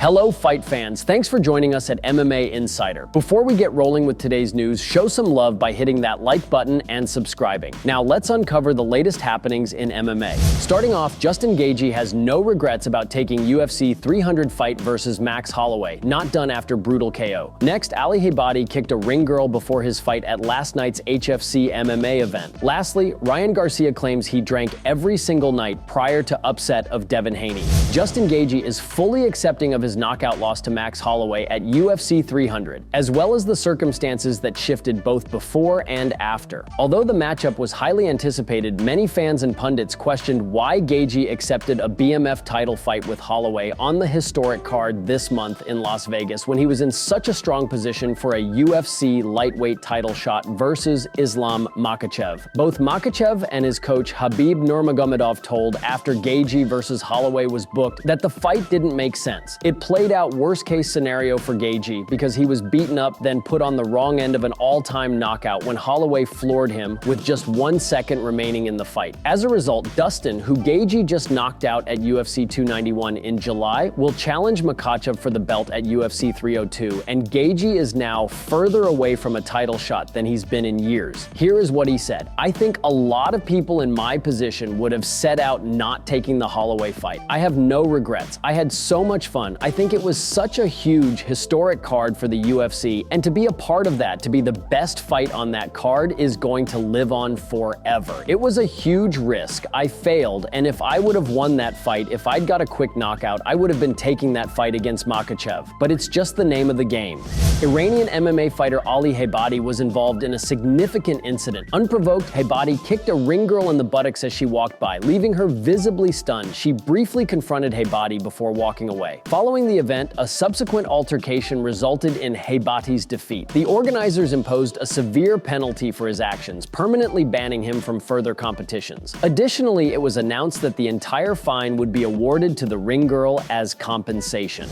Hello fight fans, thanks for joining us at MMA Insider. Before we get rolling with today's news, show some love by hitting that like button and subscribing. Now let's uncover the latest happenings in MMA. Starting off, Justin Gaethje has no regrets about taking UFC 300 fight versus Max Holloway, not done after brutal KO. Next, Heibati kicked a ring girl before his fight at last night's HFC MMA event. Lastly, Ryan Garcia claims he drank every single night prior to upset of Devin Haney. Justin Gaethje is fully accepting of his knockout loss to Max Holloway at UFC 300, as well as the circumstances that shifted both before and after. Although the matchup was highly anticipated, many fans and pundits questioned why Gaethje accepted a BMF title fight with Holloway on the historic card this month in Las Vegas when he was in such a strong position for a UFC lightweight title shot versus Islam Makhachev. Both Makhachev and his coach Khabib Nurmagomedov told after Gaethje versus Holloway was booked that the fight didn't make sense. It played out worst case scenario for Gaethje because he was beaten up, then put on the wrong end of an all-time knockout when Holloway floored him with just 1 second remaining in the fight. As a result, Dustin, who Gaethje just knocked out at UFC 291 in July, will challenge Makhachev for the belt at UFC 302, and Gaethje is now further away from a title shot than he's been in years. Here is what he said: "I think a lot of people in my position would have set out not taking the Holloway fight. I have no regrets. I had so much fun. I think it was such a huge, historic card for the UFC, and to be a part of that, to be the best fight on that card, is going to live on forever. It was a huge risk. I failed, and if I would have won that fight, if I'd got a quick knockout, I would have been taking that fight against Makhachev. But it's just the name of the game." Iranian MMA fighter Ali Heibati was involved in a significant incident. Unprovoked, Heibati kicked a ring girl in the buttocks as she walked by, leaving her visibly stunned. She briefly confronted Heibati before walking away. Following the event, a subsequent altercation resulted in Heibati's defeat. The organizers imposed a severe penalty for his actions, permanently banning him from further competitions. Additionally, it was announced that the entire fine would be awarded to the ring girl as compensation.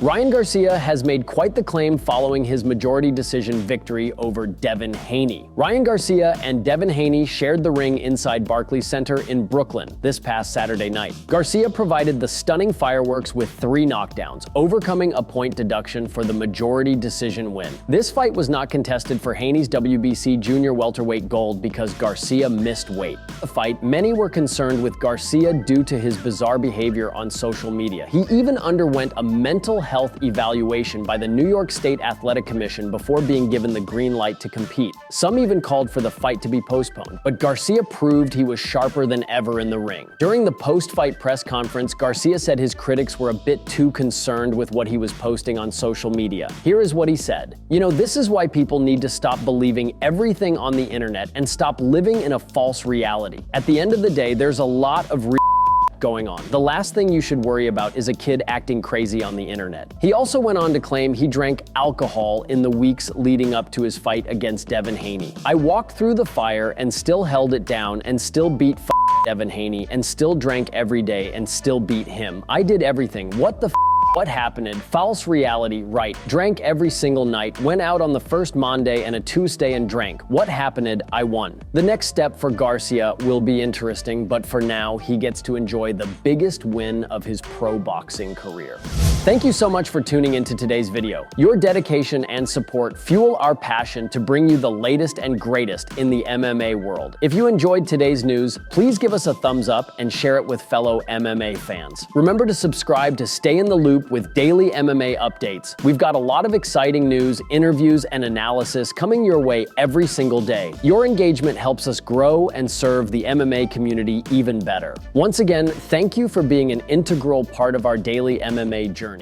Ryan Garcia has made quite the claim following his majority decision victory over Devin Haney. Ryan Garcia and Devin Haney shared the ring inside Barclays Center in Brooklyn this past Saturday night. Garcia provided the stunning fireworks with 3 knockdowns, overcoming a point deduction for the majority decision win. This fight was not contested for Haney's WBC junior welterweight gold because Garcia missed weight. The fight, many were concerned with Garcia due to his bizarre behavior on social media. He even underwent a mental health evaluation by the New York State Athletic Commission before being given the green light to compete. Some even called for the fight to be postponed, but Garcia proved he was sharper than ever in the ring. During the post-fight press conference, Garcia said his critics were a bit too concerned with what he was posting on social media. Here is what he said: "You know, this is why people need to stop believing everything on the internet and stop living in a false reality. At the end of the day, there's a lot of going on. The last thing you should worry about is a kid acting crazy on the internet." He also went on to claim he drank alcohol in the weeks leading up to his fight against Devin Haney. "I walked through the fire and still held it down and still beat Devin Haney and still drank every day and still beat him. I did everything. What happened? False reality, right. Drank every single night, went out on the first Monday and a Tuesday and drank. What happened? I won." The next step for Garcia will be interesting, but for now, he gets to enjoy the biggest win of his pro boxing career. Thank you so much for tuning into today's video. Your dedication and support fuel our passion to bring you the latest and greatest in the MMA world. If you enjoyed today's news, please give us a thumbs up and share it with fellow MMA fans. Remember to subscribe to stay in the loop with daily MMA updates. We've got a lot of exciting news, interviews, and analysis coming your way every single day. Your engagement helps us grow and serve the MMA community even better. Once again, thank you for being an integral part of our daily MMA journey.